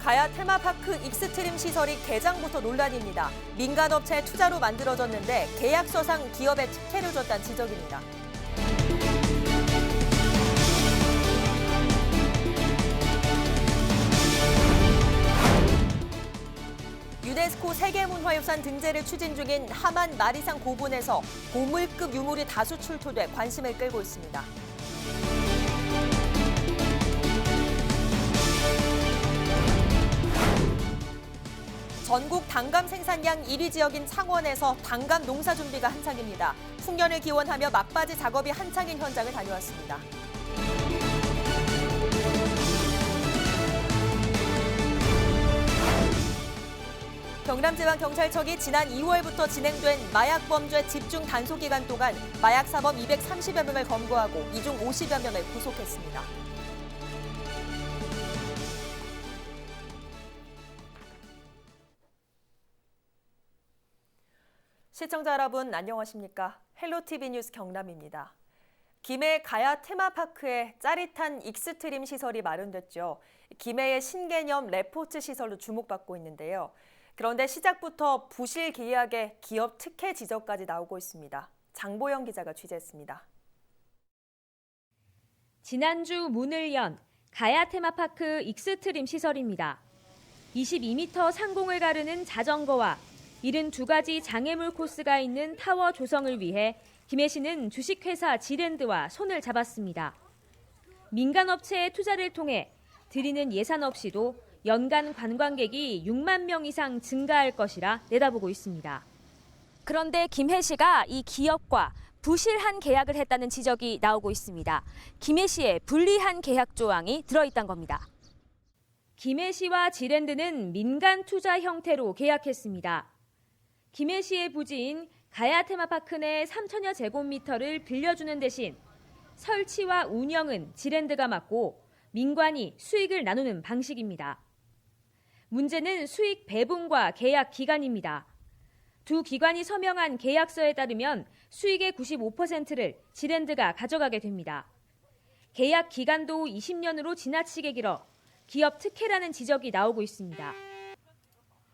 가야 테마파크 익스트림 시설이 개장부터 논란입니다. 민간업체 투자로 만들어졌는데 계약서상 기업에 특혜를 줬다는 지적입니다. 유네스코 세계문화유산 등재를 추진 중인 하만 마리산 고분에서 보물급 유물이 다수 출토돼 관심을 끌고 있습니다. 전국 단감 생산량 1위 지역인 창원에서 단감 농사 준비가 한창입니다. 풍년을 기원하며 막바지 작업이 한창인 현장을 다녀왔습니다. 경남지방경찰청이 지난 2월부터 진행된 마약범죄 집중 단속기간 동안 마약 사범 230여 명을 검거하고 이 중 50여 명을 구속했습니다. 시청자 여러분 안녕하십니까? 헬로티비 뉴스 경남입니다. 김해 가야 테마파크에 짜릿한 익스트림 시설이 마련됐죠. 김해의 신개념 레포츠 시설로 주목받고 있는데요. 그런데 시작부터 부실 계약에 기업 특혜 지적까지 나오고 있습니다. 장보영 기자가 취재했습니다. 지난주 문을 연 가야 테마파크 익스트림 시설입니다. 22m 상공을 가르는 자전거와 72가지 장애물 코스가 있는 타워 조성을 위해 김해시는 주식회사 지랜드와 손을 잡았습니다. 민간업체의 투자를 통해 들이는 예산 없이도 연간 관광객이 6만 명 이상 증가할 것이라 내다보고 있습니다. 그런데 김해시가 이 기업과 부실한 계약을 했다는 지적이 나오고 있습니다. 김해시에 불리한 계약 조항이 들어있다는 겁니다. 김해시와 지랜드는 민간 투자 형태로 계약했습니다. 김해시의 부지인 가야 테마파크 내 3천여 제곱미터를 빌려주는 대신 설치와 운영은 지랜드가 맡고 민관이 수익을 나누는 방식입니다. 문제는 수익 배분과 계약 기간입니다. 두 기관이 서명한 계약서에 따르면 수익의 95%를 지랜드가 가져가게 됩니다. 계약 기간도 20년으로 지나치게 길어 기업 특혜라는 지적이 나오고 있습니다.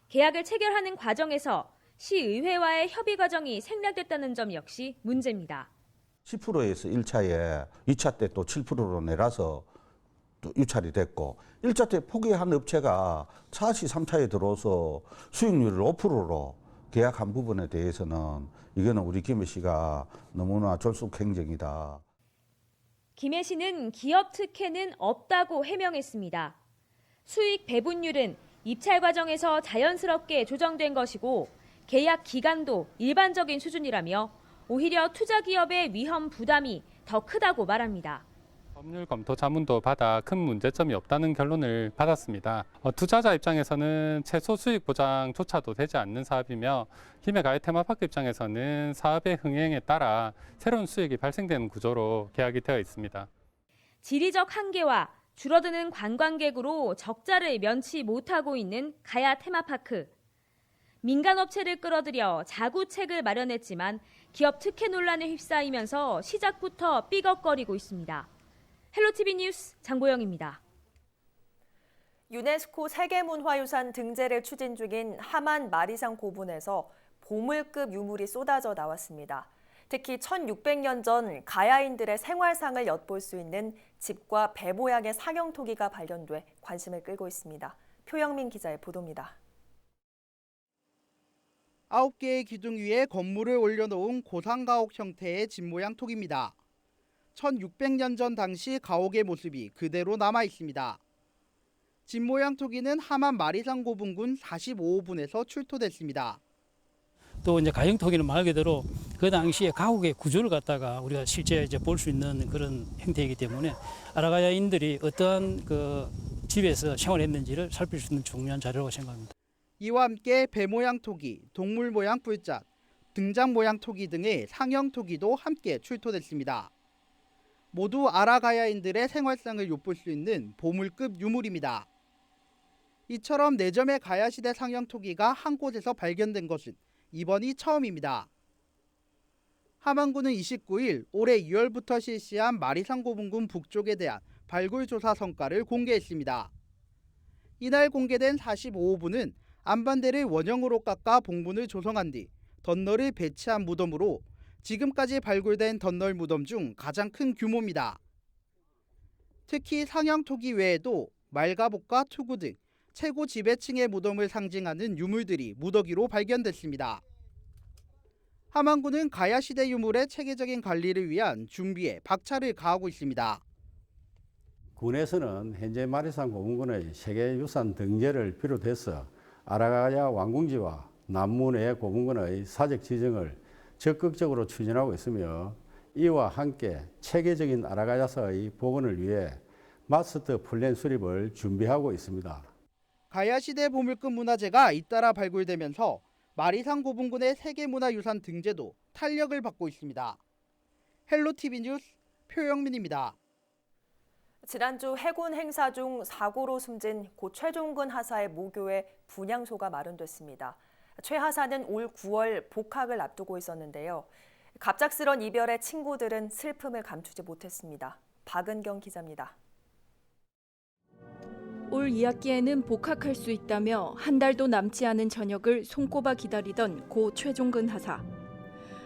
계약을 체결하는 과정에서 시의회와의 협의 과정이 생략됐다는 점 역시 문제입니다. 10%에서 1차에 2차 때 또 7%로 내려서 또 유찰이 됐고 1차 때 포기한 업체가 차시 3차에 들어서 수익률을 5%로 계약한 부분에 대해서는 이거는 우리 김해시가 너무나 졸속행정이다. 김해시는 기업 특혜는 없다고 해명했습니다. 수익 배분율은 입찰 과정에서 자연스럽게 조정된 것이고 계약 기간도 일반적인 수준이라며 오히려 투자 기업의 위험 부담이 더 크다고 말합니다. 법률 검토 자문도 받아 큰 문제점이 없다는 결론을 받았습니다. 투자자 입장에서는 최소 수익 보장조차도 되지 않는 사업이며 김해 가야 테마파크 입장에서는 사업의 흥행에 따라 새로운 수익이 발생되는 구조로 계약이 되어 있습니다. 지리적 한계와 줄어드는 관광객으로 적자를 면치 못하고 있는 가야 테마파크. 민간업체를 끌어들여 자구책을 마련했지만 기업 특혜 논란에 휩싸이면서 시작부터 삐걱거리고 있습니다. 헬로티비 뉴스 장보영입니다. 유네스코 세계문화유산 등재를 추진 중인 하만 마리산 고분에서 보물급 유물이 쏟아져 나왔습니다. 특히 1600년 전 가야인들의 생활상을 엿볼 수 있는 집과 배 모양의 상형토기가 발견돼 관심을 끌고 있습니다. 표영민 기자의 보도입니다. 9개의 기둥 위에 건물을 올려놓은 고상가옥 형태의 집 모양 톡입니다. 1600년 전 당시 가옥의 모습이 그대로 남아 있습니다. 집 모양 토기는 하만 마리산 고분군 45호분에서 출토됐습니다. 또 이제 가형 토기는 말 그대로 그 당시에 가옥의 구조를 갖다가 우리가 실제 이제 볼 수 있는 그런 형태이기 때문에 아라가야인들이 어떠한 그 집에서 생활했는지를 살필 수 있는 중요한 자료라고 생각합니다. 이와 함께 배 모양 토기, 동물 모양 뿔짝, 등장 모양 토기 등의 상형 토기도 함께 출토됐습니다. 모두 아라가야인들의 생활상을 엿볼 수 있는 보물급 유물입니다. 이처럼 4점의 가야시대 상형 토기가 한 곳에서 발견된 것은 이번이 처음입니다. 함안군은 29일 올해 2월부터 실시한 마리산 고분군 북쪽에 대한 발굴 조사 성과를 공개했습니다. 이날 공개된 45호부는 안반대를 원형으로 깎아 봉분을 조성한 뒤 덧널을 배치한 무덤으로 지금까지 발굴된 덧널 무덤 중 가장 큰 규모입니다. 특히 상형 토기 외에도 말가복과 투구 등 최고 지배층의 무덤을 상징하는 유물들이 무더기로 발견됐습니다. 함안군은 가야시대 유물의 체계적인 관리를 위한 준비에 박차를 가하고 있습니다. 군에서는 현재 마리산 고문군의 세계유산 등재를 비롯해서 아라가야 왕궁지와 남문의 고문군의 사적 지정을 적극적으로 추진하고 있으며 이와 함께 체계적인 아라가야사의 복원을 위해 마스터 플랜 수립을 준비하고 있습니다. 가야시대 보물급 문화재가 잇따라 발굴되면서 마리산 고분군의 세계문화유산 등재도 탄력을 받고 있습니다. 헬로티비 뉴스 표영민입니다. 지난주 해군 행사 중 사고로 숨진 고 최종근 하사의 모교에 분향소가 마련됐습니다. 최 하사는 올 9월 복학을 앞두고 있었는데요. 갑작스런 이별에 친구들은 슬픔을 감추지 못했습니다. 박은경 기자입니다. 올 2학기에는 복학할 수 있다며 한 달도 남지 않은 저녁을 손꼽아 기다리던 고 최종근 하사.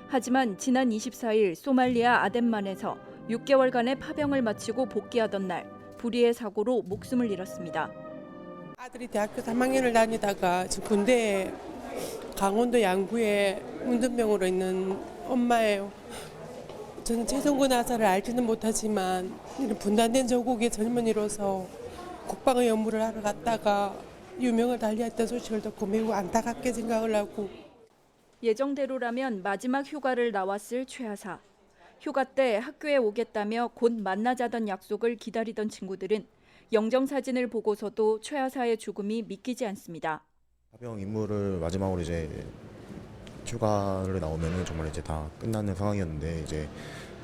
하지만 지난 24일 소말리아 아덴만에서 6개월간의 파병을 마치고 복귀하던 날 불의의 사고로 목숨을 잃었습니다. 아들이 대학교 3학년을 다니다가 지금 군대에 강원도 양구에 운전병으로 있는 엄마예요. 저는 최종근 하사를 알지는 못하지만 이런 분단된 저국의 젊은이로서 국방의 업무를 하러 갔다가 유명을 달리했던 소식을 듣고 매우 안타깝게 생각을 하고 예정대로라면 마지막 휴가를 나왔을 최 하사. 휴가 때 학교에 오겠다며 곧 만나자던 약속을 기다리던 친구들은 영정사진을 보고서도 최 하사의 죽음이 믿기지 않습니다. 파병 임무를 마지막으로 이제 휴가를 나오면은 정말 이제 다 끝나는 상황이었는데 이제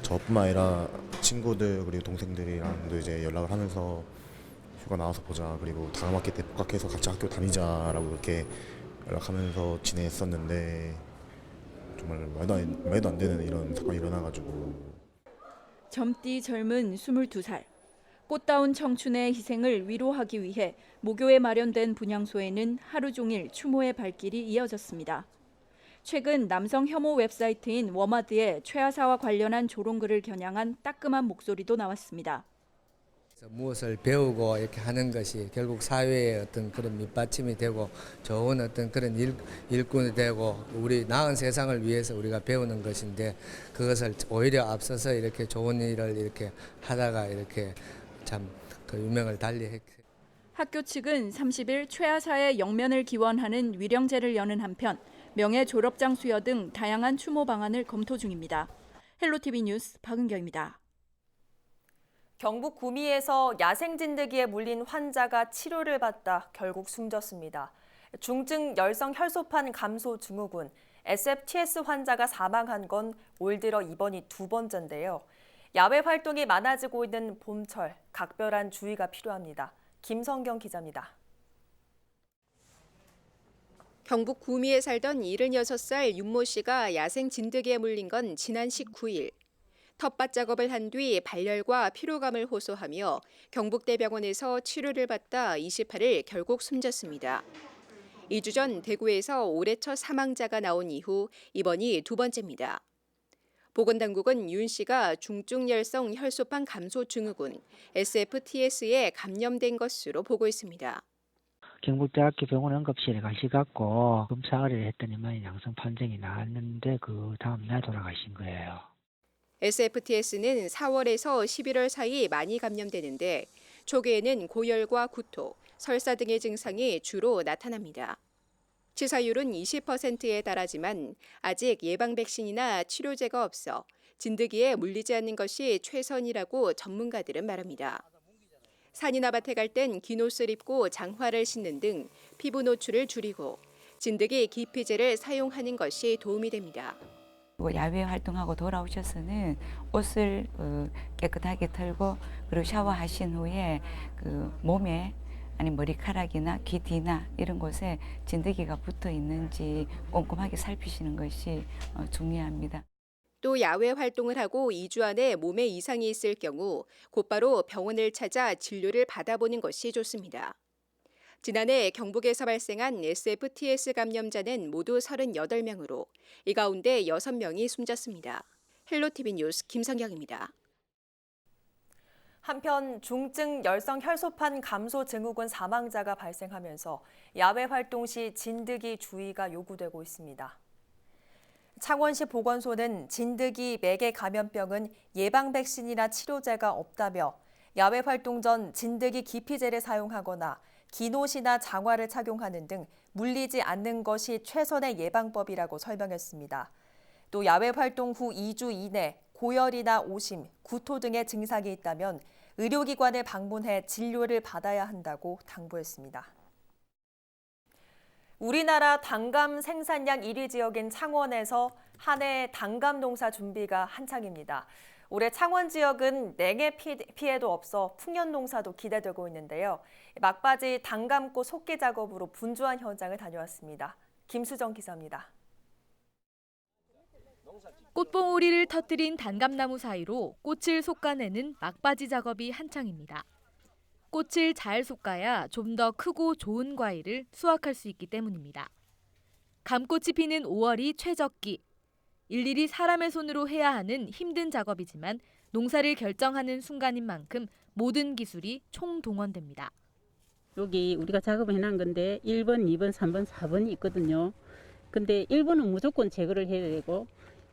저뿐만 아니라 친구들 그리고 동생들이랑도 이제 연락을 하면서 휴가 나와서 보자 그리고 다음 학기 때 복학해서 같이 학교 다니자라고 이렇게 연락하면서 지냈었는데 정말 말도 안 되는 이런 사건이 일어나가지고 젊디 젊은 22살. 꽃다운 청춘의 희생을 위로하기 위해 모교에 마련된 분향소에는 하루 종일 추모의 발길이 이어졌습니다. 최근 남성 혐오 웹사이트인 워마드에 최 하사와 관련한 조롱글을 겨냥한 따끔한 목소리도 나왔습니다. 무엇을 배우고 이렇게 하는 것이 결국 사회의 어떤 그런 밑받침이 되고 좋은 어떤 그런 일꾼이 되고 우리 나은 세상을 위해서 우리가 배우는 것인데 그것을 오히려 앞서서 이렇게 좋은 일을 이렇게 하다가 이렇게 참 그 유명을 달리했. 학교 측은 30일 최 하사의 영면을 기원하는 위령제를 여는 한편 명예 졸업장 수여 등 다양한 추모 방안을 검토 중입니다. 헬로티비 뉴스 박은경입니다. 경북 구미에서 야생 진드기에 물린 환자가 치료를 받다 결국 숨졌습니다. 중증 열성 혈소판 감소 증후군 SFTS 환자가 사망한 건 올 들어 이번이 두 번째인데요. 야외 활동이 많아지고 있는 봄철, 각별한 주의가 필요합니다. 김성경 기자입니다. 경북 구미에 살던 76살 윤모 씨가 야생 진드기에 물린 건 지난 19일. 텃밭 작업을 한 뒤 발열과 피로감을 호소하며 경북대병원에서 치료를 받다 28일 결국 숨졌습니다. 2주 전 대구에서 올해 첫 사망자가 나온 이후 이번이 두 번째입니다. 보건당국은 윤 씨가 중증열성 혈소판 감소 증후군 SFTS에 감염된 것으로 보고 있습니다. 경북대학교 병원 응급실에 가셔갖고 검사를 했더니만 양성 판정이 나왔는데 그 다음 날 돌아가신 거예요. SFTS는 4월에서 11월 사이 많이 감염되는데 초기에는 고열과 구토, 설사 등의 증상이 주로 나타납니다. 치사율은 20%에 달하지만 아직 예방 백신이나 치료제가 없어 진드기에 물리지 않는 것이 최선이라고 전문가들은 말합니다. 산이나 밭에 갈 땐 긴 옷을 입고 장화를 신는 등 피부 노출을 줄이고 진드기 기피제를 사용하는 것이 도움이 됩니다. 야외 활동하고 돌아오셔서는 옷을 깨끗하게 털고 그리고 샤워하신 후에 몸에 아니 머리카락이나 귀 뒤나 이런 곳에 진드기가 붙어 있는지 꼼꼼하게 살피시는 것이 중요합니다. 또 야외 활동을 하고 2주 안에 몸에 이상이 있을 경우 곧바로 병원을 찾아 진료를 받아보는 것이 좋습니다. 지난해 경북에서 발생한 SFTS 감염자는 모두 38명으로 이 가운데 6명이 숨졌습니다. 헬로티비 뉴스 김성경입니다. 한편 중증 열성 혈소판 감소 증후군 사망자가 발생하면서 야외 활동 시 진드기 주의가 요구되고 있습니다. 창원시 보건소는 진드기 매개 감염병은 예방 백신이나 치료제가 없다며 야외 활동 전 진드기 기피제를 사용하거나 긴 옷이나 장화를 착용하는 등 물리지 않는 것이 최선의 예방법이라고 설명했습니다. 또 야외 활동 후 2주 이내 고열이나 오심, 구토 등의 증상이 있다면 의료기관을 방문해 진료를 받아야 한다고 당부했습니다. 우리나라 단감 생산량 1위 지역인 창원에서 한 해 단감 농사 준비가 한창입니다. 올해 창원 지역은 냉해 피해도 없어 풍년 농사도 기대되고 있는데요. 막바지 단감꽃 속기 작업으로 분주한 현장을 다녀왔습니다. 김수정 기자입니다. 꽃봉오리를 터뜨린 단감나무 사이로 꽃을 솎아내는 막바지 작업이 한창입니다. 꽃을 잘 솎아야 좀 더 크고 좋은 과일을 수확할 수 있기 때문입니다. 감꽃이 피는 5월이 최적기. 일일이 사람의 손으로 해야 하는 힘든 작업이지만 농사를 결정하는 순간인 만큼 모든 기술이 총동원됩니다. 여기 우리가 작업을 해놓은 건데 1번, 2번, 3번, 4번이 있거든요. 근데 1번은 무조건 제거를 해야 되고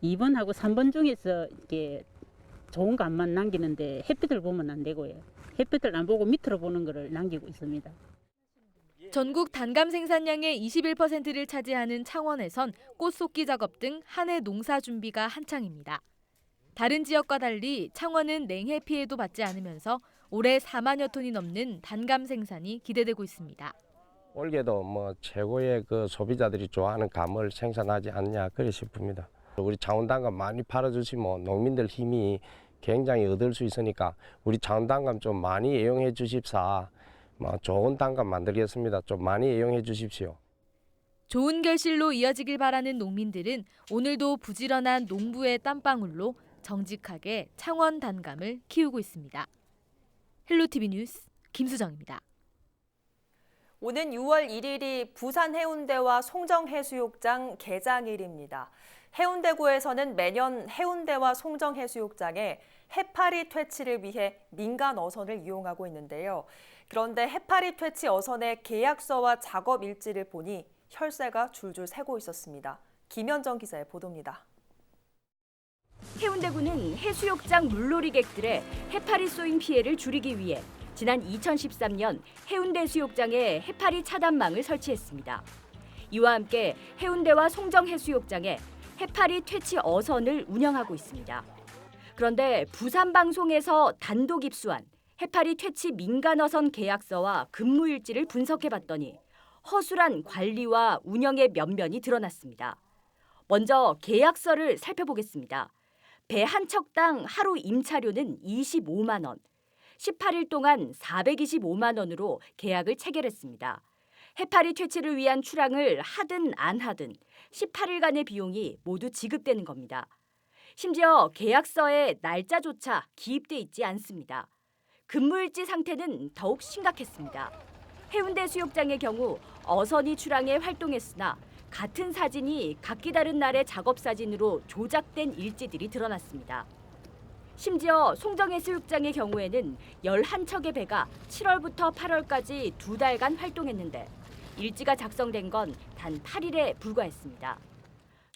2번하고 3번 중에서 이게 좋은 감만 남기는데 햇빛을 보면 안 되고요. 햇빛을 안 보고 밑으로 보는 거를 남기고 있습니다. 전국 단감 생산량의 21%를 차지하는 창원에선 꽃 솎기 작업 등 한 해 농사 준비가 한창입니다. 다른 지역과 달리 창원은 냉해 피해도 받지 않으면서 올해 4만여 톤이 넘는 단감 생산이 기대되고 있습니다. 올해도 최고의 그 소비자들이 좋아하는 감을 생산하지 않냐 그리 싶습니다. 우리 창원단감 많이 팔아주시면 농민들 힘이 굉장히 얻을 수 있으니까 우리 창원단감 좀 많이 애용해 주십사. 좋은 단감 만들겠습니다. 좀 많이 애용해 주십시오. 좋은 결실로 이어지길 바라는 농민들은 오늘도 부지런한 농부의 땀방울로 정직하게 창원 단감을 키우고 있습니다. 헬로티비 뉴스 김수정입니다. 오는 6월 1일이 부산 해운대와 송정해수욕장 개장일입니다. 해운대구에서는 매년 해운대와 송정해수욕장에 해파리 퇴치를 위해 민간 어선을 이용하고 있는데요. 그런데 해파리 퇴치 어선의 계약서와 작업 일지를 보니 혈세가 줄줄 새고 있었습니다. 김현정 기자의 보도입니다. 해운대구는 해수욕장 물놀이객들의 해파리 쏘인 피해를 줄이기 위해 지난 2013년 해운대 수욕장에 해파리 차단망을 설치했습니다. 이와 함께 해운대와 송정해수욕장에 해파리 퇴치 어선을 운영하고 있습니다. 그런데 부산방송에서 단독 입수한 해파리 퇴치 민간어선 계약서와 근무일지를 분석해봤더니 허술한 관리와 운영의 면면이 드러났습니다. 먼저 계약서를 살펴보겠습니다. 배 한 척당 하루 임차료는 25만 원, 18일 동안 425만 원으로 계약을 체결했습니다. 해파리 퇴치를 위한 출항을 하든 안 하든 18일간의 비용이 모두 지급되는 겁니다. 심지어 계약서에 날짜조차 기입돼 있지 않습니다. 근무일지 상태는 더욱 심각했습니다. 해운대 수욕장의 경우 어선이 출항해 활동했으나 같은 사진이 각기 다른 날의 작업 사진으로 조작된 일지들이 드러났습니다. 심지어 송정해수욕장의 경우에는 11척의 배가 7월부터 8월까지 2달간 활동했는데 일지가 작성된 건 단 8일에 불과했습니다.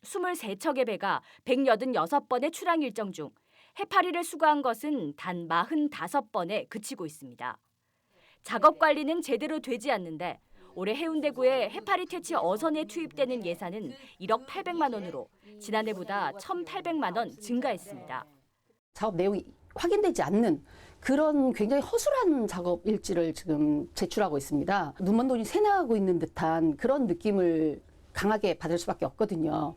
23척의 배가 186번의 출항 일정 중 해파리를 수거한 것은 단 45번에 그치고 있습니다. 작업 관리는 제대로 되지 않는데 올해 해운대구에 해파리 퇴치 어선에 투입되는 예산은 1억 800만 원으로 지난해보다 1,800만 원 증가했습니다. 작업 내용이 확인되지 않는 그런 굉장히 허술한 작업 일지를 지금 제출하고 있습니다. 눈먼 돈이 새나가고 있는 듯한 그런 느낌을 강하게 받을 수밖에 없거든요.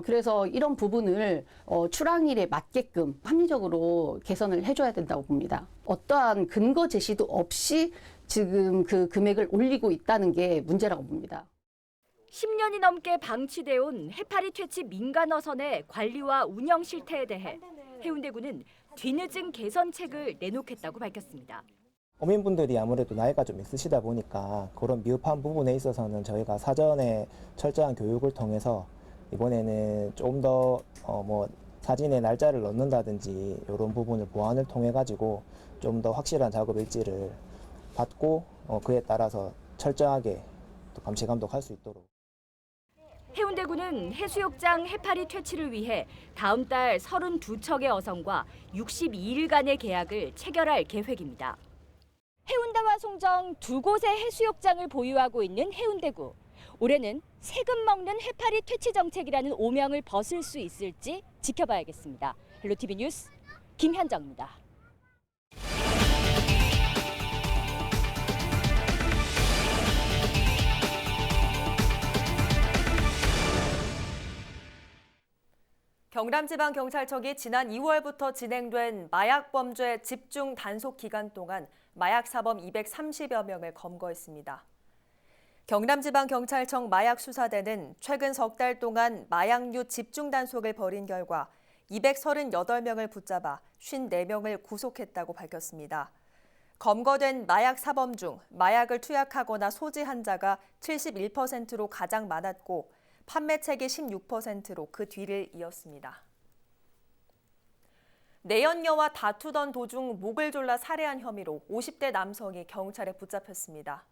그래서 이런 부분을 출항일에 맞게끔 합리적으로 개선을 해줘야 된다고 봅니다. 어떠한 근거 제시도 없이 지금 그 금액을 올리고 있다는 게 문제라고 봅니다. 10년이 넘게 방치돼 온 해파리 퇴치 민간어선의 관리와 운영 실태에 대해 해운대구는 뒤늦은 개선책을 내놓겠다고 밝혔습니다. 어민분들이 아무래도 나이가 좀 있으시다 보니까 그런 미흡한 부분에 있어서는 저희가 사전에 철저한 교육을 통해서 이번에는 좀 더 사진에 날짜를 넣는다든지 이런 부분을 보완을 통해 가지고 좀 더 확실한 작업 일지를 받고 그에 따라서 철저하게 또 감시 감독할 수 있도록. 해운대구는 해수욕장 해파리 퇴치를 위해 다음 달 32척의 어선과 62일간의 계약을 체결할 계획입니다. 해운대와 송정 두 곳의 해수욕장을 보유하고 있는 해운대구. 올해는 세금 먹는 해파리 퇴치 정책이라는 오명을 벗을 수 있을지 지켜봐야겠습니다. 헬로티비 뉴스 김현정입니다. 경남지방경찰청이 지난 2월부터 진행된 마약범죄 집중 단속 기간 동안 마약사범 230여 명을 검거했습니다. 경남지방경찰청 마약수사대는 최근 석 달 동안 마약류 집중 단속을 벌인 결과 238명을 붙잡아 54명을 구속했다고 밝혔습니다. 검거된 마약 사범 중 마약을 투약하거나 소지한 자가 71%로 가장 많았고 판매책이 16%로 그 뒤를 이었습니다. 내연녀와 다투던 도중 목을 졸라 살해한 혐의로 50대 남성이 경찰에 붙잡혔습니다.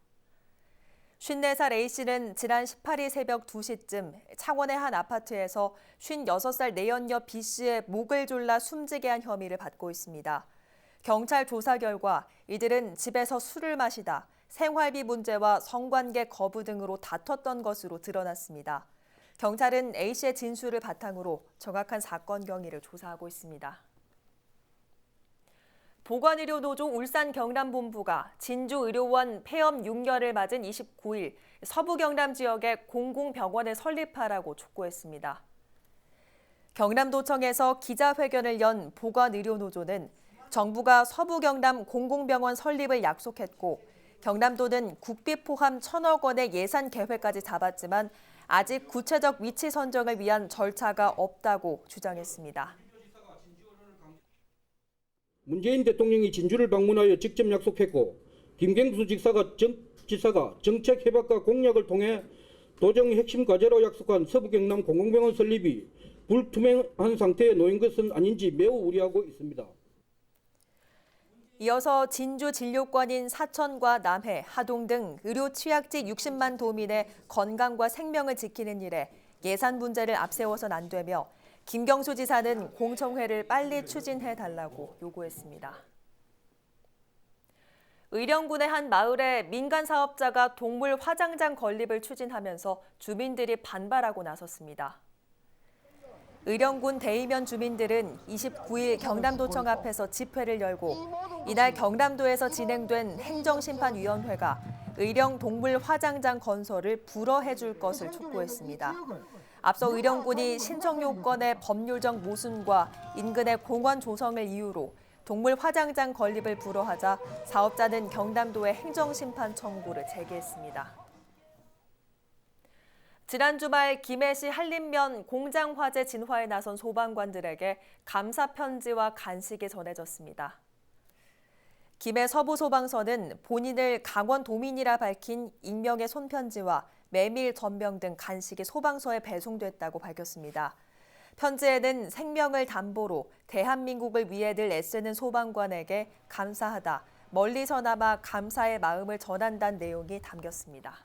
54살 A씨는 지난 18일 새벽 2시쯤 창원의 한 아파트에서 56살 내연녀 B씨의 목을 졸라 숨지게 한 혐의를 받고 있습니다. 경찰 조사 결과 이들은 집에서 술을 마시다 생활비 문제와 성관계 거부 등으로 다퉜던 것으로 드러났습니다. 경찰은 A씨의 진술을 바탕으로 정확한 사건 경위를 조사하고 있습니다. 보건의료노조 울산 경남본부가 진주의료원 폐업 6년을 맞은 29일 서부 경남 지역에 공공병원을 설립하라고 촉구했습니다. 경남도청에서 기자회견을 연 보건의료노조는 정부가 서부 경남 공공병원 설립을 약속했고 경남도는 국비 포함 1,000억 원의 예산 계획까지 잡았지만 아직 구체적 위치 선정을 위한 절차가 없다고 주장했습니다. 문재인 대통령이 진주를 방문하여 직접 약속했고 김경수 지사가 정책 협약과 공약을 통해 도정 핵심 과제로 약속한 서부 경남 공공병원 설립이 불투명한 상태에 놓인 것은 아닌지 매우 우려하고 있습니다. 이어서 진주 진료권인 사천과 남해, 하동 등 의료 취약지 60만 도민의 건강과 생명을 지키는 일에 예산 문제를 앞세워선 안 되며 김경수 지사는 공청회를 빨리 추진해달라고 요구했습니다. 의령군의 한 마을에 민간 사업자가 동물 화장장 건립을 추진하면서 주민들이 반발하고 나섰습니다. 의령군 대이면 주민들은 29일 경남도청 앞에서 집회를 열고 이날 경남도에서 진행된 행정심판위원회가 의령 동물 화장장 건설을 불허해 줄 것을 촉구했습니다. 앞서 의령군이 신청 요건의 법률적 모순과 인근의 공원 조성을 이유로 동물 화장장 건립을 불허하자 사업자는 경남도에 행정심판 청구를 제기했습니다. 지난 주말 김해시 한림면 공장 화재 진화에 나선 소방관들에게 감사 편지와 간식이 전해졌습니다. 김해 서부소방서는 본인을 강원도민이라 밝힌 익명의 손편지와 메밀, 전병 등 간식이 소방서에 배송됐다고 밝혔습니다. 편지에는 생명을 담보로 대한민국을 위해 늘 애쓰는 소방관에게 감사하다, 멀리서나마 감사의 마음을 전한다는 내용이 담겼습니다.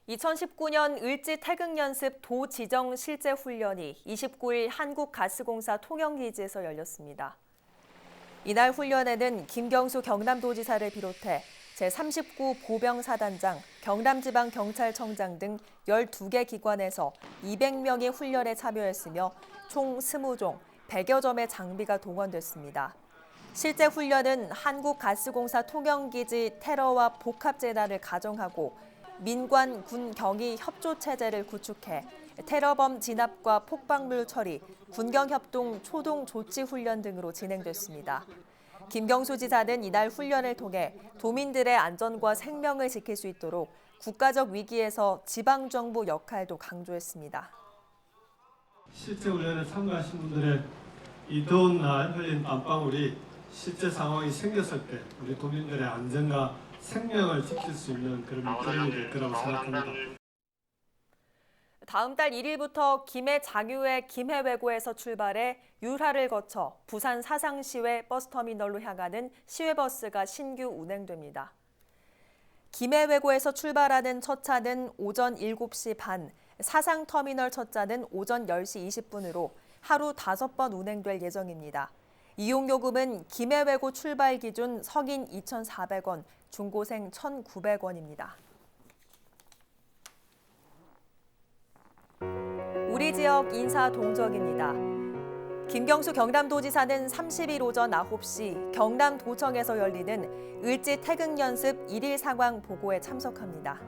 (2019년) 을지 태극연습 도지정 실제훈련이 29일 한국가스공사 통영기지에서 열렸습니다. 이날 훈련에는 김경수 경남도지사를 비롯해 제39 보병사단장, 경남지방경찰청장 등 12개 기관에서 200명이 훈련에 참여했으며 총 20종, 100여 점의 장비가 동원됐습니다. 실제 훈련은 한국가스공사 통영기지 테러와 복합재난을 가정하고 민관, 군, 경위 협조체제를 구축해 테러범 진압과 폭발물 처리, 군경협동 초동 조치 훈련 등으로 진행됐습니다. 김경수 지사는 이날 훈련을 통해 도민들의 안전과 생명을 지킬 수 있도록 국가적 위기에서 지방정부 역할도 강조했습니다. 실제 훈련에 참가하신 분들의 이 더운 날 흘린 땀방울이 실제 상황이 생겼을 때 우리 도민들의 안전과 생명을 지킬 수 있는 그런 밑거름이 될 거라고 생각합니다. 다음 달 1일부터 김해 장유의 김해외고에서 출발해 율하를 거쳐 부산 사상시외 버스터미널로 향하는 시외버스가 신규 운행됩니다. 김해외고에서 출발하는 첫 차는 오전 7시 반, 사상터미널 첫 차는 오전 10시 20분으로 하루 5번 운행될 예정입니다. 이용요금은 김해외고 출발 기준 성인 2,400원, 중고생 1,900원입니다. 우리 지역 인사 동정입니다. 김경수 경남도지사는 30일 오전 9시 경남도청에서 열리는 을지 태극 연습 1일 상황 보고에 참석합니다.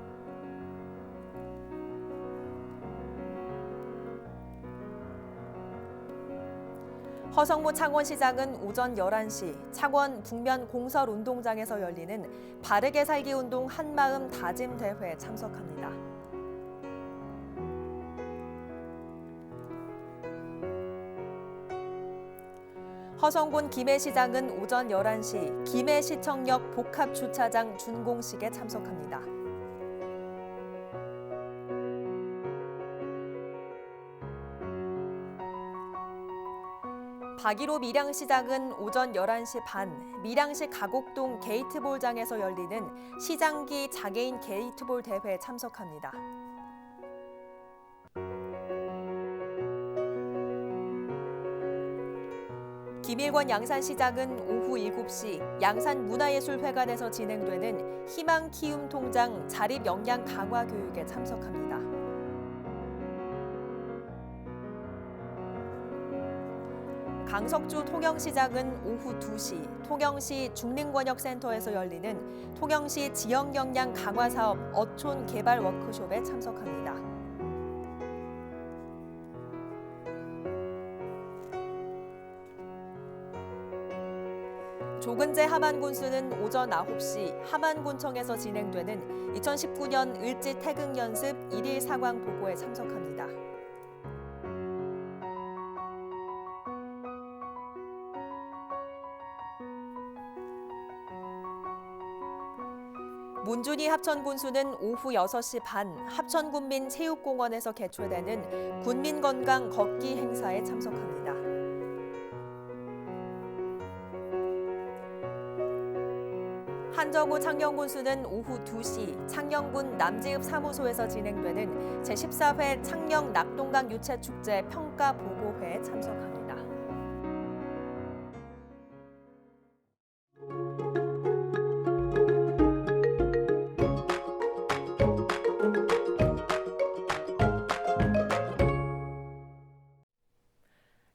허성무 창원시장은 오전 11시 창원 북면 공설운동장에서 열리는 바르게 살기 운동 한마음 다짐 대회에 참석합니다. 허성곤 김해시장은 오전 11시 김해시청역 복합주차장 준공식에 참석합니다. 박일호 밀양시장은 오전 11시 반 밀양시 가곡동 게이트볼장에서 열리는 시장기 장애인 게이트볼 대회에 참석합니다. 김일권 양산시장은 오후 7시 양산문화예술회관에서 진행되는 희망 키움 통장 자립 역량 강화 교육에 참석합니다. 강석주 통영시장은 오후 2시 통영시 중림권역센터에서 열리는 통영시 지역 역량 강화 사업 어촌 개발 워크숍에 참석합니다. 조근재 함안군수는 오전 9시 함안군청에서 진행되는 2019년 을지 태극 연습 1일 상황 보고에 참석합니다. 문준희 합천군수는 오후 6시 반 합천군민 체육공원에서 개최되는 군민건강 걷기 행사에 참석합니다. 한정우 창녕군수는 오후 2시 창녕군 남지읍 사무소에서 진행되는 제14회 창녕 낙동강 유채축제 평가 보고회에 참석합니다.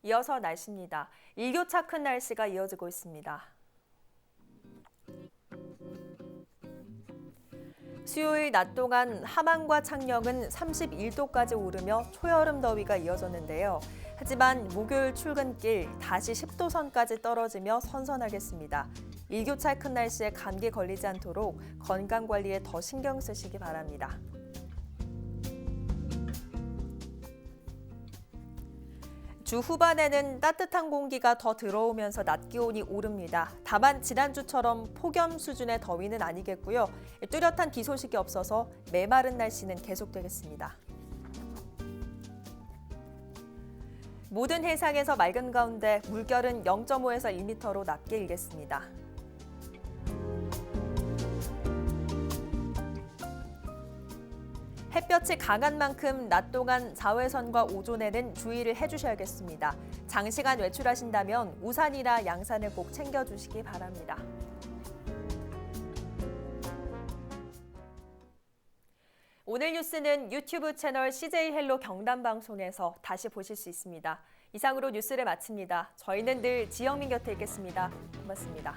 이어서 날씨입니다. 일교차 큰 날씨가 이어지고 있습니다. 수요일 낮 동안 함안과 창녕은 31도까지 오르며 초여름 더위가 이어졌는데요. 하지만 목요일 출근길 다시 10도 선까지 떨어지며 선선하겠습니다. 일교차 큰 날씨에 감기 걸리지 않도록 건강 관리에 더 신경 쓰시기 바랍니다. 주 후반에는 따뜻한 공기가 더 들어오면서 낮 기온이 오릅니다. 다만 지난주처럼 폭염 수준의 더위는 아니겠고요. 뚜렷한 비 소식이 없어서 메마른 날씨는 계속되겠습니다. 모든 해상에서 맑은 가운데 물결은 0.5에서 1m로 낮게 일겠습니다. 햇볕이 강한 만큼 낮 동안 자외선과 오존에는 주의를 해주셔야겠습니다. 장시간 외출하신다면 우산이나 양산을 꼭 챙겨주시기 바랍니다. 오늘 뉴스는 유튜브 채널 CJ 헬로 경남 방송에서 다시 보실 수 있습니다. 이상으로 뉴스를 마칩니다. 저희는 늘 지영민 곁에 있겠습니다. 고맙습니다.